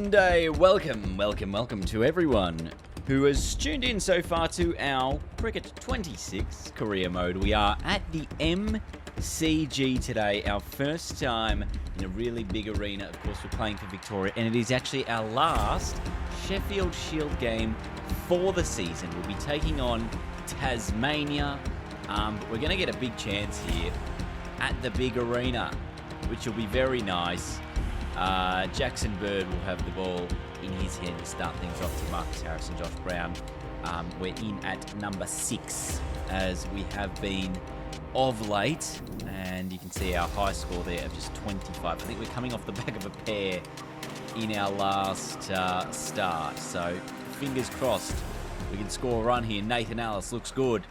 Welcome to everyone who has tuned in so far to our Cricket 26 career mode. We are at the MCG today, our first time in a really big arena. Of course, we're playing for Victoria, and it is actually our last Sheffield Shield game for the season. We'll be taking on Tasmania. We're going to get a big chance here at the big arena, which will be very nice. Jackson Bird will have the ball in his hand to start things off to Marcus Harris and Josh Brown. We're in at number 6, as we have been of late. And you can see our high score there of just 25. I think we're coming off the back of a pair in our last start. So fingers crossed we can score a run here. Nathan Ellis looks good.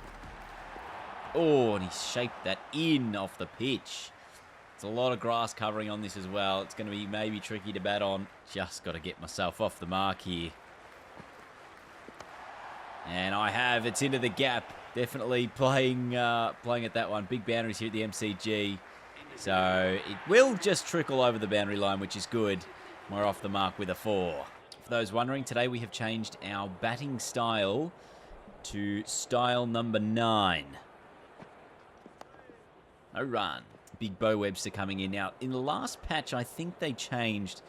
Oh, and he shaped that in off the pitch. It's a lot of grass covering on this as well. It's going to be maybe tricky to bat on. Just got to get myself off the mark here. And I have. It's into the gap. Definitely playing at that one. Big boundaries here at the MCG. So it will just trickle over the boundary line, which is good. We're off the mark with a 4. For those wondering, today we have changed our batting style to style number 9. No run. Big Bo Webster coming in. Now, in the last patch, I think they changed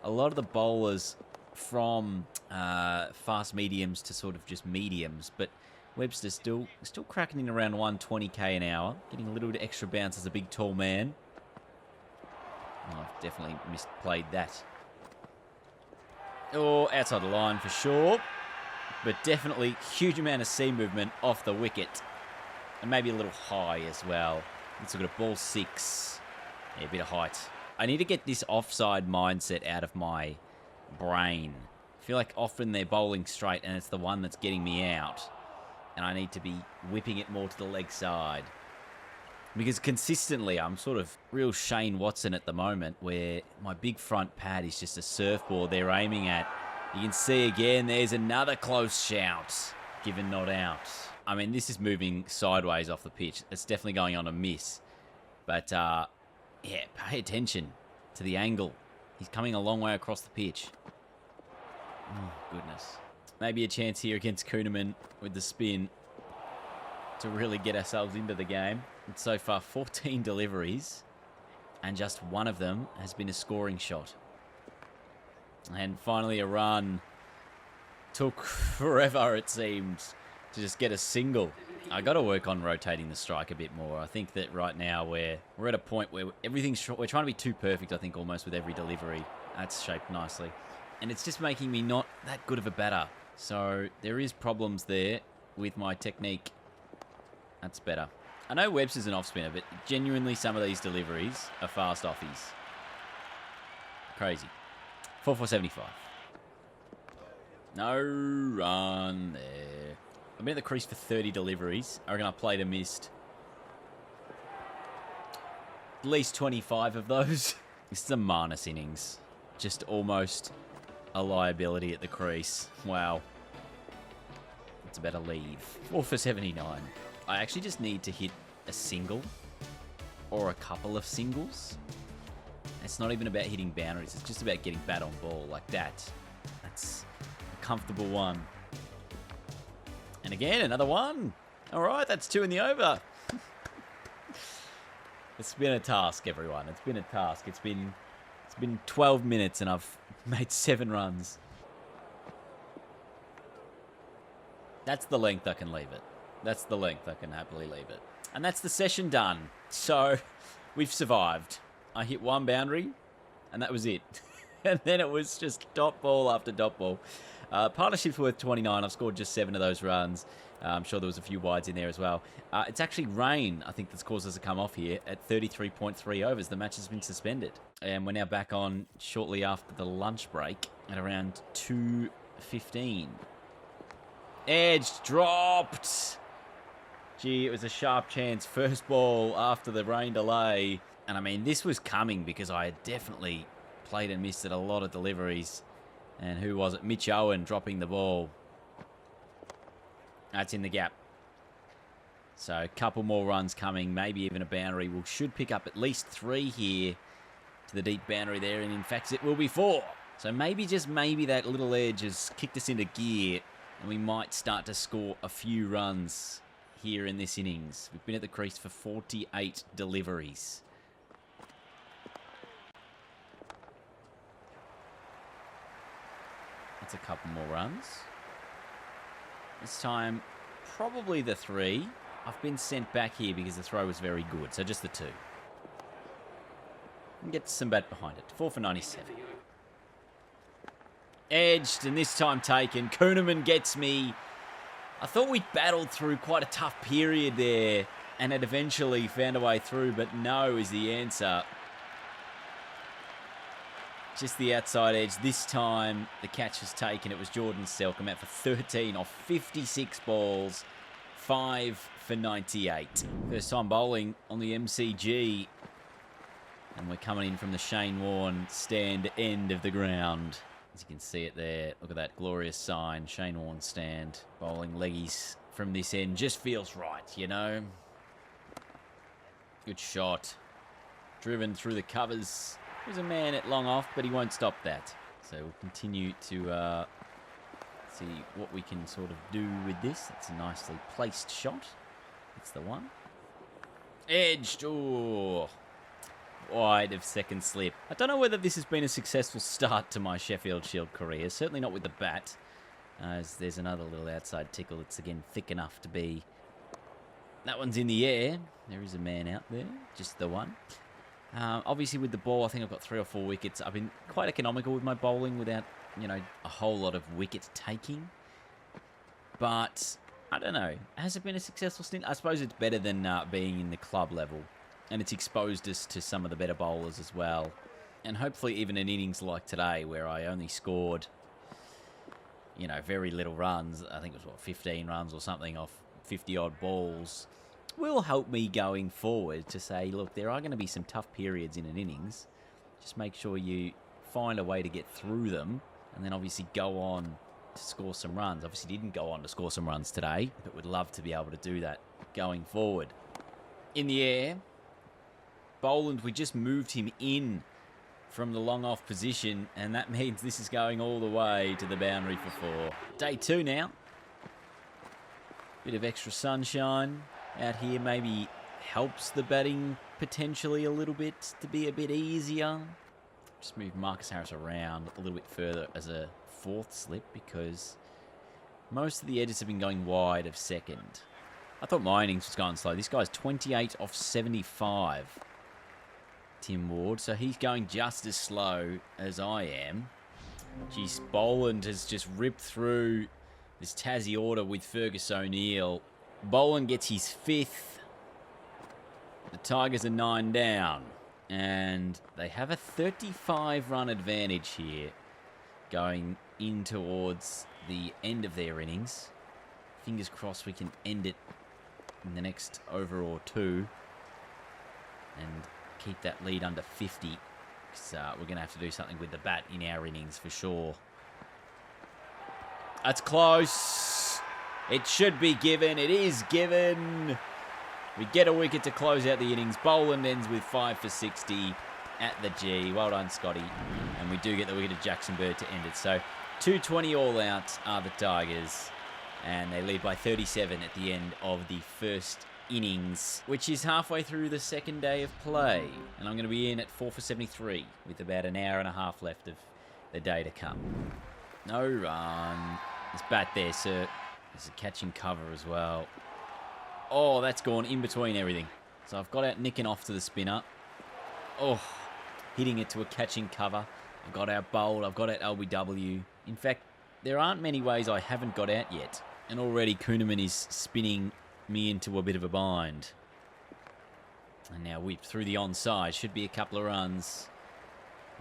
a lot of the bowlers from fast mediums to sort of just mediums. But Webster's still cracking in around 120k an hour. Getting a little bit extra bounce as a big, tall man. Oh, I've definitely misplayed that. Oh, outside the line for sure. But definitely huge amount of seam movement off the wicket. And maybe a little high as well. Let's look at a ball 6. Yeah, a bit of height. I need to get this offside mindset out of my brain. I feel like often they're bowling straight and it's the one that's getting me out. And I need to be whipping it more to the leg side. Because consistently, I'm sort of real Shane Watson at the moment, where my big front pad is just a surfboard they're aiming at. You can see again, there's another close shout, given not out. I mean, this is moving sideways off the pitch. It's definitely going on a miss. But, yeah, pay attention to the angle. He's coming a long way across the pitch. Oh, goodness. Maybe a chance here against Kuhneman with the spin to really get ourselves into the game. And so far, 14 deliveries, and just one of them has been a scoring shot. And finally, a run. Took forever, it seems, to just get a single. I got to work on rotating the strike a bit more. I think that right now we're at a point where we're trying to be too perfect, I think, almost with every delivery. That's shaped nicely. And it's just making me not that good of a batter. So there is problems there with my technique. That's better. I know Webster's an off-spinner, but genuinely some of these deliveries are fast offies. Crazy. 4 for 75. No run there. I've been at the crease for 30 deliveries. I reckon I played a missed at least 25 of those. This is a Marnus innings. Just almost a liability at the crease. Wow. It's about to leave. 4 for 79. I actually just need to hit a single or a couple of singles. It's not even about hitting boundaries. It's just about getting bat on ball like that. That's a comfortable one. And again, another one. All right, that's 2 in the over. It's been a task, everyone. It's been a task. It's been 12 minutes and I've made 7 runs. That's the length I can leave it. That's the length I can happily leave it. And that's the session done. So we've survived. I hit 1 boundary and that was it. And then it was just dot ball after dot ball. Partnership's worth 29. I've scored just 7 of those runs. I'm sure there was a few wides in there as well. It's actually rain, I think, that's caused us to come off here at 33.3 overs. The match has been suspended. And we're now back on shortly after the lunch break at around 2:15. Edge dropped. Gee, it was a sharp chance. First ball after the rain delay. And I mean, this was coming because I had definitely played and missed at a lot of deliveries. And who was it? Mitch Owen dropping the ball. That's in the gap. So a couple more runs coming, maybe even a boundary. We should pick up at least 3 here to the deep boundary there. And in fact, it will be 4. So maybe, just maybe, that little edge has kicked us into gear and we might start to score a few runs here in this innings. We've been at the crease for 48 deliveries. That's a couple more runs. This time, probably the 3. I've been sent back here because the throw was very good, so just the 2. And get some bat behind it. 4 for 97. Edged, and this time taken. Kuhneman gets me. I thought we'd battled through quite a tough period there and had eventually found a way through, but no is the answer. Just the outside edge. This time, the catch was taken. It was Jordan Selcom out for 13 off 56 balls. 5 for 98. First time bowling on the MCG. And we're coming in from the Shane Warne stand end of the ground. As you can see it there. Look at that glorious sign. Shane Warne stand. Bowling leggies from this end. Just feels right, you know. Good shot. Driven through the covers. There's a man at long off, but he won't stop that. So we'll continue to see what we can sort of do with this. It's a nicely placed shot. That's the one. Edged. Oh, wide of second slip. I don't know whether this has been a successful start to my Sheffield Shield career. Certainly not with the bat. As there's another little outside tickle that's, again, thick enough to be... That one's in the air. There is a man out there. Just the one. Obviously, with the ball, I think I've got 3 or 4 wickets. I've been quite economical with my bowling without, you know, a whole lot of wicket taking. But, I don't know. Has it been a successful stint? I suppose it's better than being in the club level. And it's exposed us to some of the better bowlers as well. And hopefully even an innings like today where I only scored, you know, very little runs. I think it was, what, 15 runs or something off 50-odd balls. Will help me going forward to say, look, there are going to be some tough periods in an innings. Just make sure you find a way to get through them and then obviously go on to score some runs. Obviously didn't go on to score some runs today, but would love to be able to do that going forward. In the air, Boland, we just moved him in from the long off position, and that means this is going all the way to the boundary for 4. Day 2 now. Bit of extra sunshine out here maybe helps the batting potentially a little bit to be a bit easier. Just move Marcus Harris around a little bit further as a 4th slip because most of the edges have been going wide of second. I thought my innings was going slow. This guy's 28 off 75. Tim Ward, so he's going just as slow as I am. Geez, Boland has just ripped through this Tassie order with Fergus O'Neill. Boland gets his 5th. The Tigers are 9 down. And they have a 35-run advantage here going in towards the end of their innings. Fingers crossed we can end it in the next over or 2. And keep that lead under 50. Because we're going to have to do something with the bat in our innings for sure. That's close. It should be given. It is given. We get a wicket to close out the innings. Boland ends with 5 for 60 at the G. Well done, Scotty. And we do get the wicket of Jackson Bird to end it. So 220 all out are the Tigers. And they lead by 37 at the end of the first innings, which is halfway through the second day of play. And I'm going to be in at 4 for 73 with about an hour and a half left of the day to come. No run. There's bat there, sir. There's a catching cover as well. Oh, that's gone in between everything. So I've got out nicking off to the spinner. Oh, hitting it to a catching cover. I've got out bowled. I've got out LBW. In fact, there aren't many ways I haven't got out yet. And already Kuhneman is spinning me into a bit of a bind. And now whip through the onside. Should be a couple of runs.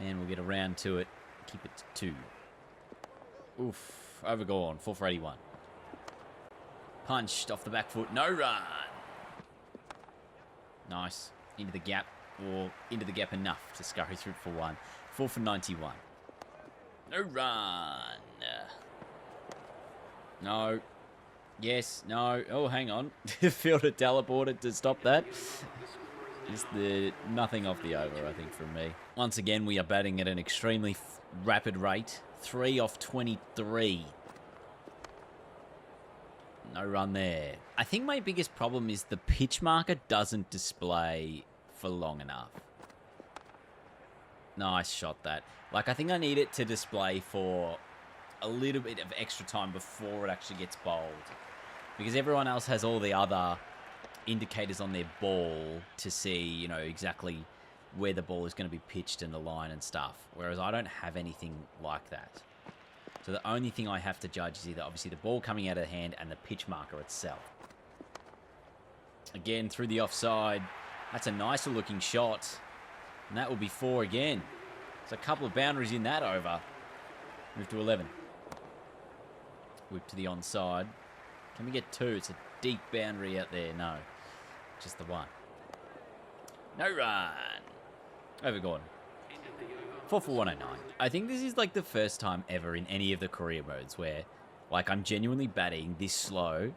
And we'll get around to it. Keep it to 2. Oof. Overgone. 4 for 81. Punched off the back foot. No run. Nice. Into the gap. Or into the gap enough to scurry through for 1. 4 for 91. No run. No. Yes. No. Oh, hang on. The fielder teleported to stop that. Just the nothing off the over, I think, from me. Once again, we are batting at an extremely rapid rate. 3 off 23. No run there. I think my biggest problem is the pitch marker doesn't display for long enough. Nice shot, that. Like, I think I need it to display for a little bit of extra time before it actually gets bowled. Because everyone else has all the other indicators on their ball to see, you know, exactly where the ball is going to be pitched in the line and stuff. Whereas I don't have anything like that. So the only thing I have to judge is either obviously the ball coming out of the hand and the pitch marker itself. Again, through the offside. That's a nicer looking shot. And that will be 4 again. So a couple of boundaries in that over. Move to 11. Whip to the onside. Can we get 2? It's a deep boundary out there. No. Just the 1. No run. Over Gordon. 4 for 109. I think this is like the first time ever in any of the career modes where like I'm genuinely batting this slow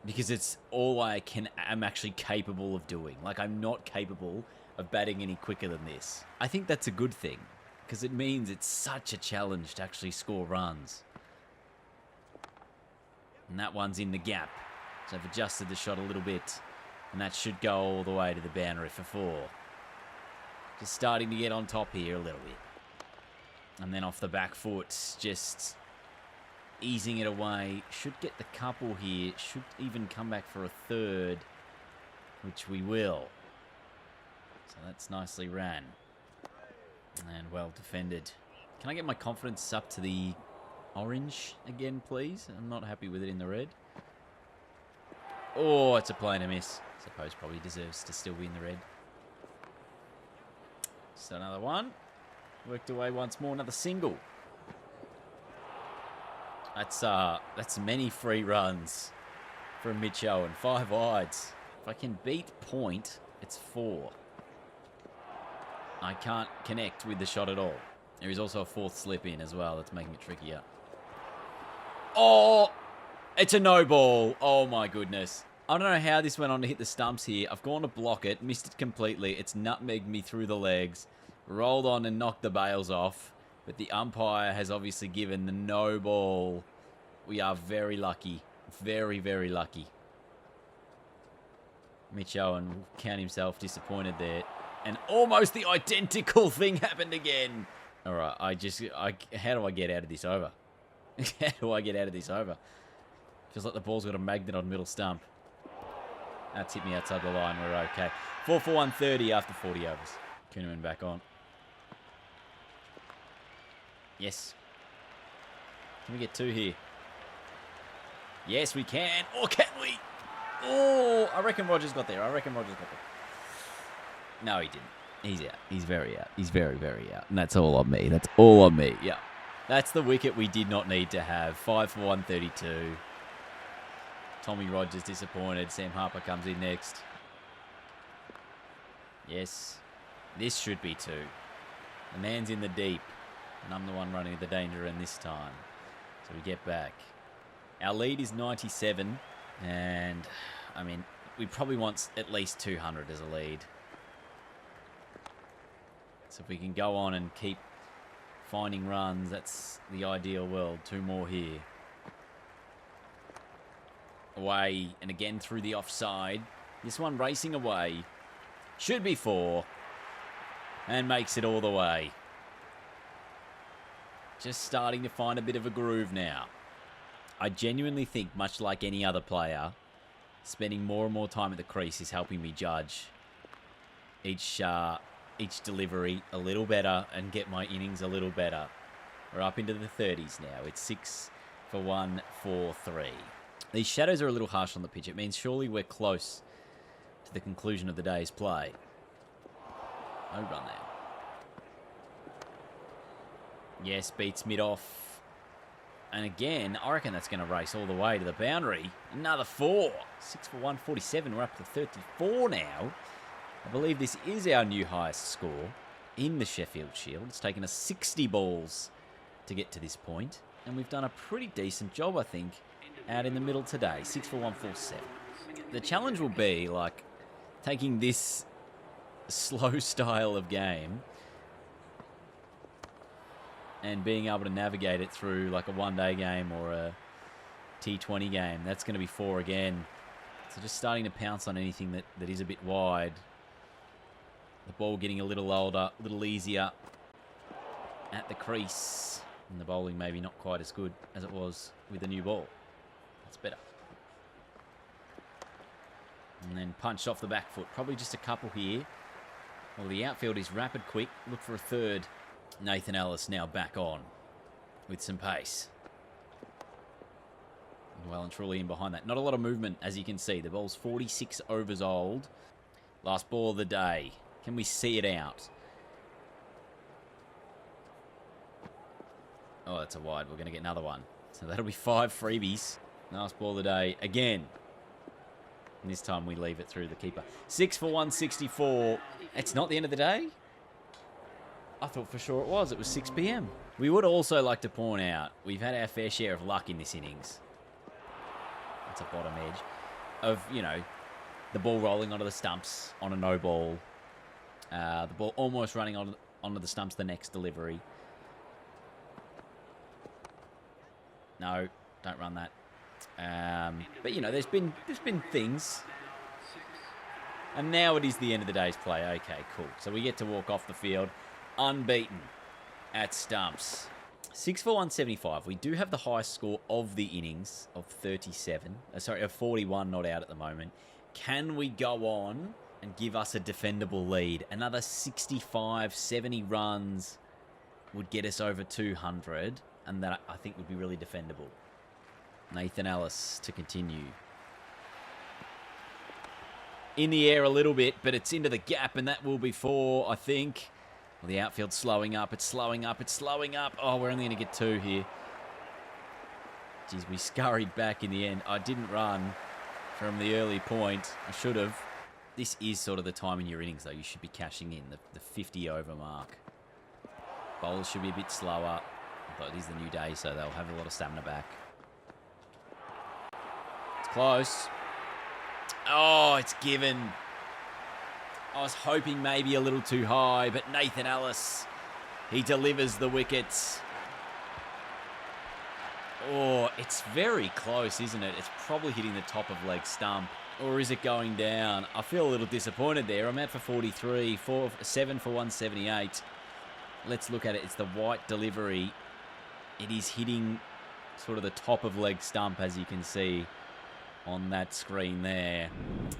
because it's all I'm actually capable of doing. Like I'm not capable of batting any quicker than this. I think that's a good thing because it means it's such a challenge to actually score runs. And that one's in the gap. So I've adjusted the shot a little bit and that should go all the way to the boundary for 4. Just starting to get on top here a little bit. And then off the back foot, just easing it away. Should get the couple here. Should even come back for a 3rd, which we will. So that's nicely ran. And well defended. Can I get my confidence up to the orange again, please? I'm not happy with it in the red. Oh, it's a plain miss. I suppose probably deserves to still be in the red. So another one. Worked away once more. Another single. That's many free runs from Mitch Owen. 5 wides. If I can beat point, it's 4. I can't connect with the shot at all. There is also a 4th slip in as well. That's making it trickier. Oh! It's a no ball. Oh my goodness. I don't know how this went on to hit the stumps here. I've gone to block it. Missed it completely. It's nutmegged me through the legs. Rolled on and knocked the bails off. But the umpire has obviously given the no ball. We are very lucky. Very, very lucky. Mitch Owen will count himself disappointed there. And almost the identical thing happened again. All right, how do I get out of this over? How do I get out of this over? Feels like the ball's got a magnet on middle stump. That's hit me outside the line. We're okay. 4 for 130 after 40 overs. Kuhneman back on. Yes. Can we get 2 here? Yes, we can. Or can we? Oh, I reckon Rogers got there. No, he didn't. He's out. He's very out. He's very, very out. And that's all on me. That's all on me. Yeah. That's the wicket we did not need to have. 5 for 132. Tommy Rogers disappointed. Sam Harper comes in next. Yes. This should be 2. The man's in the deep. And I'm the one running the danger end this time. So we get back. Our lead is 97. And, I mean, we probably want at least 200 as a lead. So if we can go on and keep finding runs, that's the ideal world. 2 more here. Away, and again through the offside. This one racing away. Should be 4. And makes it all the way. Just starting to find a bit of a groove now. I genuinely think, much like any other player, spending more and more time at the crease is helping me judge each delivery a little better and get my innings a little better. We're up into the 30s now. It's 6 for 143. These shadows are a little harsh on the pitch. It means surely we're close to the conclusion of the day's play. No run there. Yes, beats mid-off. And again, I reckon that's going to race all the way to the boundary. Another 4. 6 for 147. We're up to 34 now. I believe this is our new highest score in the Sheffield Shield. It's taken us 60 balls to get to this point. And we've done a pretty decent job, I think, out in the middle today. 6 for 147. The challenge will be, like, taking this slow style of game and being able to navigate it through like a one-day game or a T20 game. That's going to be 4 again. So just starting to pounce on anything that is a bit wide. The ball getting a little older, a little easier at the crease. And the bowling maybe not quite as good as it was with the new ball. That's better. And then punched off the back foot. Probably just a couple here. Well, the outfield is rapid quick. Look for a third. Nathan Ellis now back on with some pace. Well and truly in behind that. Not a lot of movement, as you can see. The ball's 46 overs old. Last ball of the day. Can we see it out? Oh, that's a wide. We're going to get another one. So that'll be 5 freebies. Last ball of the day again. And this time we leave it through the keeper. 6 for 164. It's not the end of the day? I thought for sure it was. It was 6 p.m. We would also like to point out, we've had our fair share of luck in this innings. That's a bottom edge. Of, you know, the ball rolling onto the stumps on a no ball. The ball almost running onto the stumps the next delivery. No, don't run that. But, you know, there's been things. And now it is the end of the day's play. Okay, cool. So we get to walk off the field unbeaten at stumps. 6 for 175. We do have the highest score of the innings of 37. Of 41 not out at the moment. Can we go on and give us a defendable lead? Another 65, 70 runs would get us over 200. And that, I think, would be really defendable. Nathan Ellis to continue. In the air a little bit, but it's into the gap, and that will be 4, I think. Well, the outfield's slowing up. It's slowing up. It's slowing up. Oh, we're only going to get 2 here. Geez, we scurried back in the end. I didn't run from the early point. I should have. This is sort of the time in your innings, though. You should be cashing in the 50 over mark. Bowlers should be a bit slower. But it is the new day, so they'll have a lot of stamina back. It's close. Oh, it's given. I was hoping maybe a little too high, but Nathan Ellis, he delivers the wickets. Oh, it's very close, isn't it? It's probably hitting the top of leg stump. Or is it going down? I feel a little disappointed there. I'm out for 43, 7 for 178. Let's look at it. It's the white delivery. It is hitting sort of the top of leg stump, as you can see on that screen there.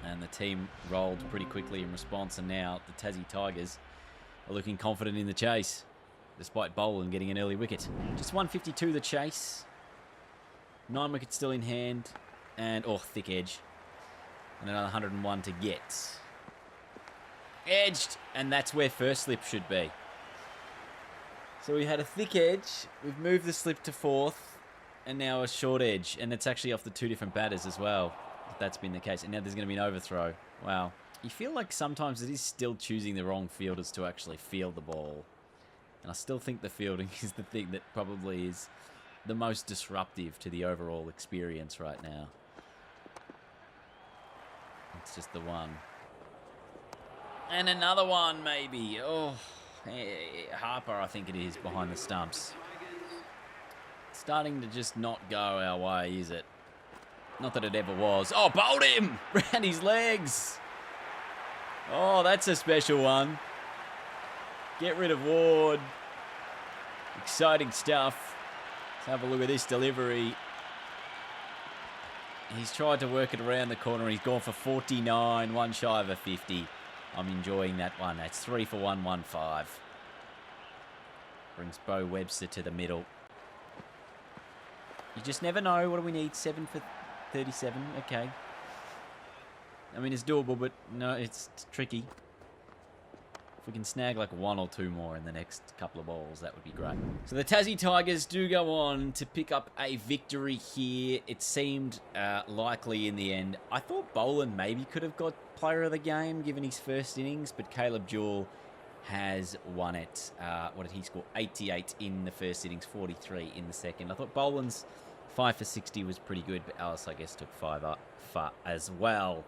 And the team rolled pretty quickly in response. And now the Tassie Tigers are looking confident in the chase, despite Boland getting an early wicket. Just 152 the chase. 9 wickets still in hand. And, oh, thick edge. And another 101 to get. Edged. And that's where first slip should be. So we had a thick edge, we've moved the slip to 4th, and now a short edge. And it's actually off the 2 different batters as well, if that's been the case. And now there's going to be an overthrow. Wow. You feel like sometimes it is still choosing the wrong fielders to actually field the ball. And I still think the fielding is the thing that probably is the most disruptive to the overall experience right now. It's just the one. And another one, maybe. Oh, Harper, I think it is, behind the stumps. Starting to just not go our way, is it? Not that it ever was. Oh, bowled him! Round his legs! Oh, that's a special one. Get rid of Ward. Exciting stuff. Let's have a look at this delivery. He's tried to work it around the corner. He's gone for 49, one shy of a 50. I'm enjoying that one. That's 3 for 115. Brings Bo Webster to the middle. You just never know. What do we need? 7 for 37. Okay. I mean, it's doable, but no, it's tricky. If we can snag like 1 or 2 more in the next couple of balls, that would be great. So the Tassie Tigers do go on to pick up a victory here. It seemed likely in the end. I thought Boland maybe could have got player of the game given his first innings, but Caleb Jewell has won it. What did he score? 88 in the first innings, 43 in the second. I thought Boland's 5 for 60 was pretty good, but Alice, I guess, took 5 up as well.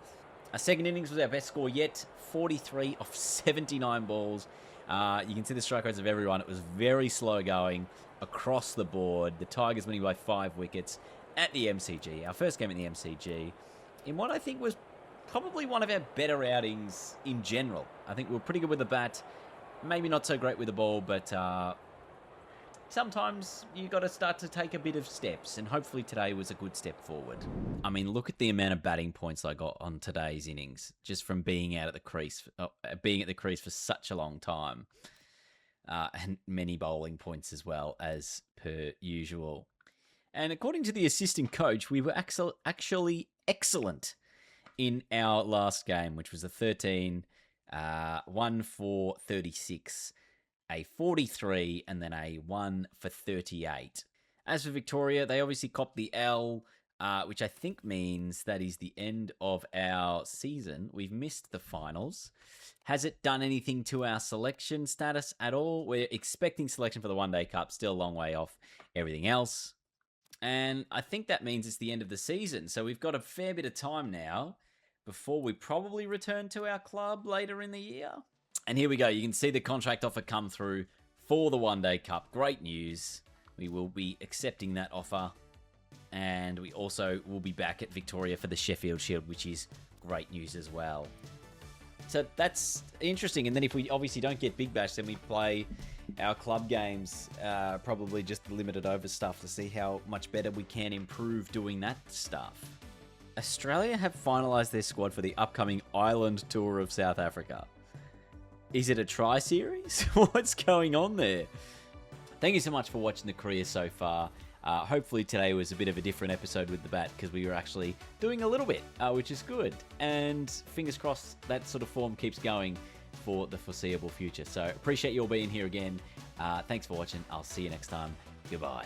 Our second innings was our best score yet, 43 off 79 balls. You can see the strike rates of everyone. It was very slow going across the board. The Tigers winning by 5 wickets at the MCG. Our first game at the MCG in what I think was probably one of our better outings in general. I think we were pretty good with the bat. Maybe not so great with the ball, but sometimes you got to start to take a bit of steps, and hopefully today was a good step forward. I mean, look at the amount of batting points I got on today's innings, just from being out at the crease, being at the crease for such a long time, and many bowling points as well, as per usual. And according to the assistant coach, we were actually excellent in our last game, which was a 13, 1 for 36. A 43, and then a 1 for 38. As for Victoria, they obviously copped the L, which I think means that is the end of our season. We've missed the finals. Has it done anything to our selection status at all? We're expecting selection for the One Day Cup, still a long way off everything else. And I think that means it's the end of the season. So we've got a fair bit of time now before we probably return to our club later in the year. And here we go. You can see the contract offer come through for the One Day Cup. Great news. We will be accepting that offer. And we also will be back at Victoria for the Sheffield Shield, which is great news as well. So that's interesting. And then if we obviously don't get Big Bash, then we play our club games, probably just the limited over stuff, to see how much better we can improve doing that stuff. Australia have finalised their squad for the upcoming Island Tour of South Africa. Is it a tri-series? What's going on there? Thank you so much for watching the career so far. Hopefully today was a bit of a different episode with the bat, because we were actually doing a little bit, which is good. And fingers crossed that sort of form keeps going for the foreseeable future. So appreciate you all being here again. Thanks for watching. I'll see you next time. Goodbye.